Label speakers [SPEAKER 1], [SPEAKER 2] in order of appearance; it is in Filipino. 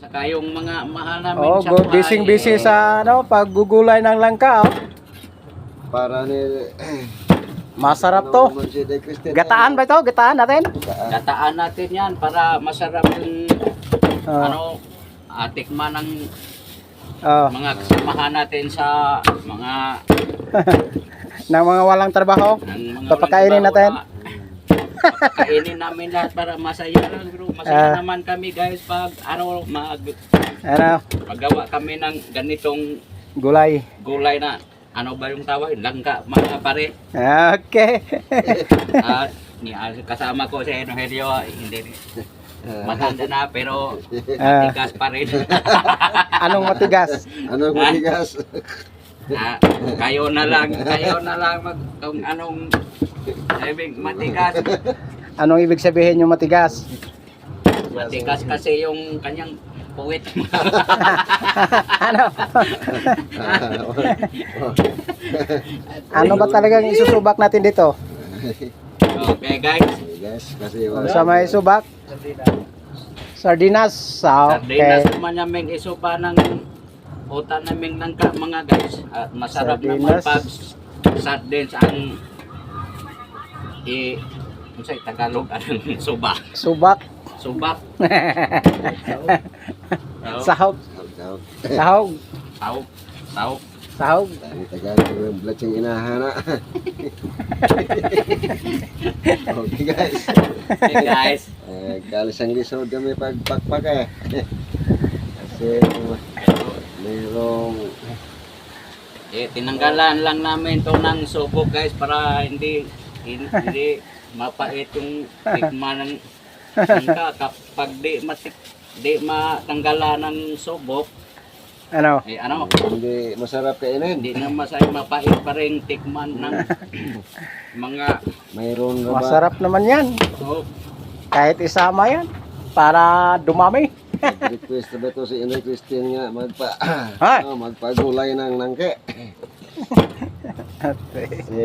[SPEAKER 1] Saka yung mga mahal namin
[SPEAKER 2] Oh,
[SPEAKER 1] sa buhay,
[SPEAKER 2] busy sa ano, paggugulay ng langka, oh.
[SPEAKER 3] Para ni
[SPEAKER 2] Masarap to. Gataan ba ito? Gataan natin?
[SPEAKER 1] gataan natin yan para masarap yung
[SPEAKER 2] Oh.
[SPEAKER 1] tikman ng
[SPEAKER 2] Oh.
[SPEAKER 1] mga kasamahan natin sa mga
[SPEAKER 2] Ng mga walang trabaho.
[SPEAKER 1] ng mga
[SPEAKER 2] Papakainin
[SPEAKER 1] walang
[SPEAKER 2] natin.
[SPEAKER 1] trabaho. Papakainin namin lahat para masaya lang, bro. Masaya naman kami guys pag
[SPEAKER 2] Ano,
[SPEAKER 1] magawa kami ng ganitong
[SPEAKER 2] gulay.
[SPEAKER 1] gulay na ano ba yung tawag? Langka mga pare.
[SPEAKER 2] Okay.
[SPEAKER 1] At kasama ko si Enohelio, hindi matanda na pero matigas pa rin.
[SPEAKER 2] Anong matigas?
[SPEAKER 3] Anong matigas?
[SPEAKER 1] Kayo na lang kung anong ibig matigas.
[SPEAKER 2] Anong ibig sabihin yung matigas?
[SPEAKER 1] Matigas kasi yung kanyang puwit.
[SPEAKER 2] Ano? Ano ba talagang isusubak natin dito?
[SPEAKER 1] Okay guys.
[SPEAKER 3] Guys, kasi
[SPEAKER 2] Sa may subak? Sardinas.
[SPEAKER 1] Sardinas
[SPEAKER 2] Okay.
[SPEAKER 1] naman namin isupa ng utan namin langka mga guys. At masarap naman
[SPEAKER 2] Sardinas.
[SPEAKER 1] pag sardines ang unsay Tagalog anong subak.
[SPEAKER 2] Subak.
[SPEAKER 1] Subak.
[SPEAKER 2] Sahog.
[SPEAKER 3] Sahog.
[SPEAKER 2] Sahog.
[SPEAKER 1] Sahog. Sahog.
[SPEAKER 2] Sahog.
[SPEAKER 3] Ang Tagalog ng blatsing inahana. Okay guys.
[SPEAKER 1] Okay guys.
[SPEAKER 3] Kalisang lisod kami pagpakpak eh. Kasi mayroong
[SPEAKER 1] Tinanggalan lang namin to ng subok guys para hindi mapait yung tikman ng langka kapag di matanggalan ng subok
[SPEAKER 2] Ano?
[SPEAKER 3] hindi masarap kainin.
[SPEAKER 1] hindi na mapait pa rin tikman ng mga
[SPEAKER 3] Mayroon na ba?
[SPEAKER 2] Masarap naman yan.
[SPEAKER 1] subok.
[SPEAKER 2] Kahit isama yan. Para dumami.
[SPEAKER 3] Request ba ito si Inay Christine nga
[SPEAKER 2] Ay!
[SPEAKER 3] magpagulay ng nangke. Si